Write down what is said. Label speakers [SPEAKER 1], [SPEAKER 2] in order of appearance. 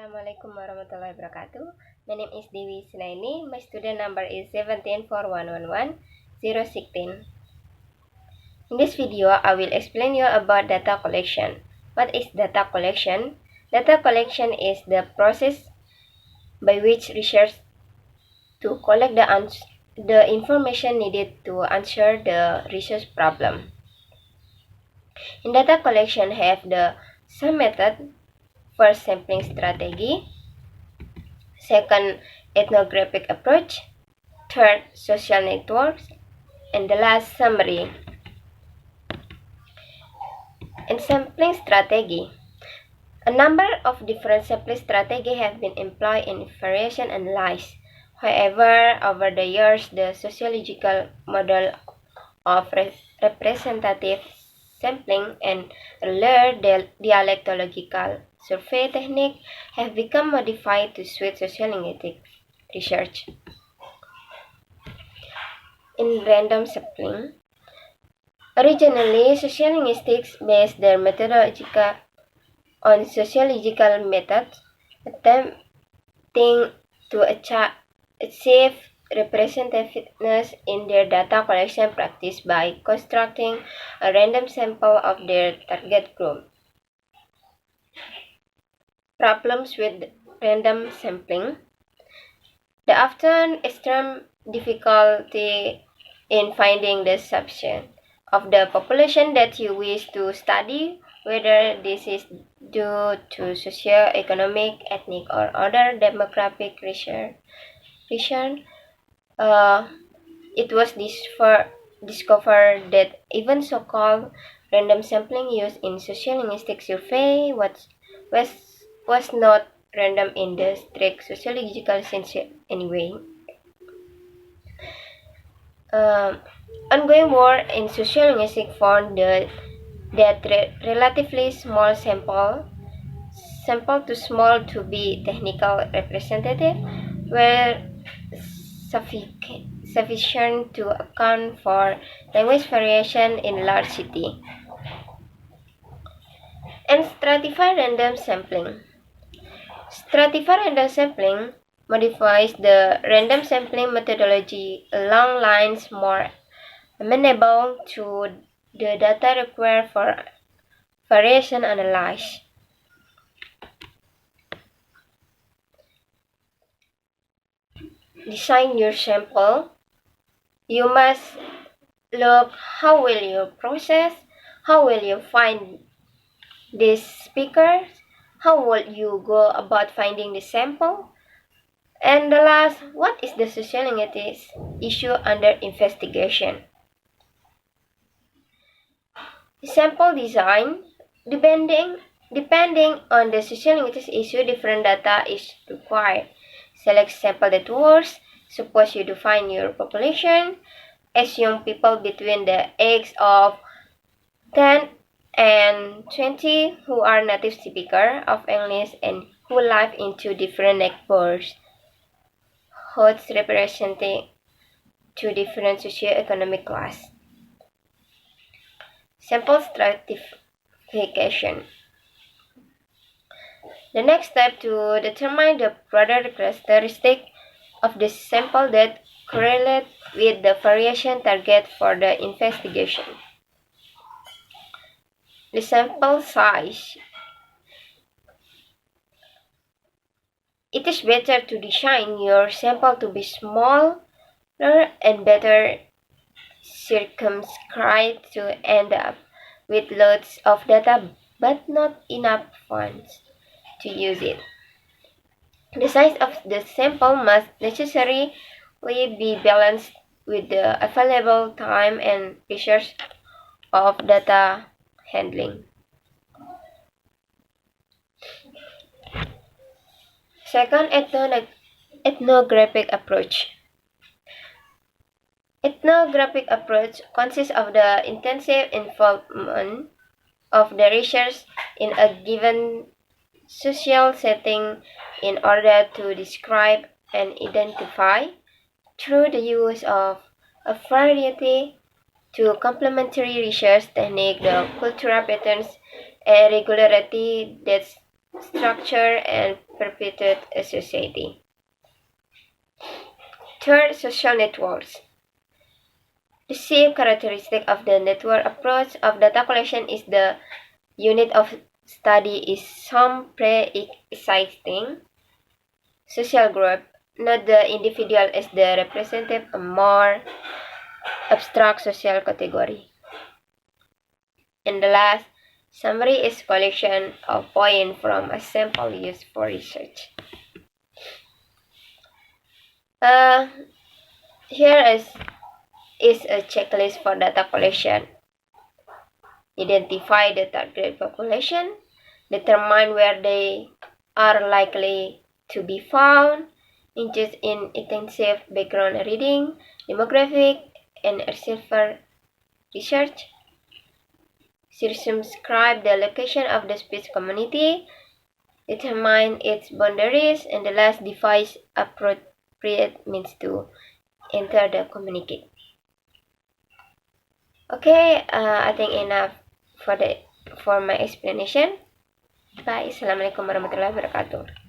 [SPEAKER 1] Assalamualaikum warahmatullahi wabarakatuh. My name is Dewi Isnaini. My student number is 174111-016. In this video, I will explain you about data collection. What is data collection? Data collection is the process by which researchers to collect the information needed to answer the research problem. In data collection, have some method. First, sampling strategy. Second, ethnographic approach. Third, social networks. And the last, summary. In sampling strategy, a number of different sampling strategies have been employed in variation analysis. However, over the years, the sociological model of representative sampling and earlier dialectological survey technique have become modified to suit sociolinguistic research. In random sampling, originally sociolinguistics based their methodology on sociological methods, attempting to achieve representativeness in their data collection practice by constructing a random sample of their target group. Problems with random sampling. The often extreme difficulty in finding the subset of the population that you wish to study, whether this is due to socio-economic, ethnic, or other demographic reason. It was discovered that even so-called random sampling used in sociolinguistic survey was not random in the strict sociological sense anyway. Ongoing work in sociolinguistics found that relatively small sample too small to be technical representative were sufficient to account for language variation in large city. And stratified random sampling. Stratified random sampling modifies the random sampling methodology along lines more amenable to the data required for variation analysis. Design your sample. You must look how will you process, how will you find these speakers, how will you go about finding the sample, and the last, what is the sociolinguistics issue under investigation. Sample design. Depending on the sociolinguistics issue, different data is required. Select sample that works. Suppose you define your population as young people between the age of 10 and 20 who are native speakers of English and who live in two different neighborhoods, representing two different socioeconomic classes. Sample stratification. The next step to determine the broader characteristic of the sample that correlate with the variation target for the investigation. The sample size. It is better to design your sample to be smaller and better circumscribed to end up with loads of data but not enough funds to use it. The size of the sample must necessarily be balanced with the available time and resources of data handling. Second, ethnographic approach. Ethnographic approach consists of the intensive involvement of the researcher in a given social setting in order to describe and identify, through the use of a variety of complementary research techniques, the cultural patterns and regularity that structure and perpetuate a society. Third, social networks. The chief characteristic of the network approach of data collection is the unit of study is some pre-existing social group, not the individual as the representative of a more abstract social category. And the last, summary is collection of points from a sample used for research. Here is a checklist for data collection. Identify the target population, determine where they are likely to be found, engage in intensive background reading, demographic, and observer research, circumscribe the location of the speech community, determine its boundaries, and the last devise appropriate means to enter the community. Okay, I think enough for my explanation. Bye. Assalamualaikum warahmatullahi wabarakatuh.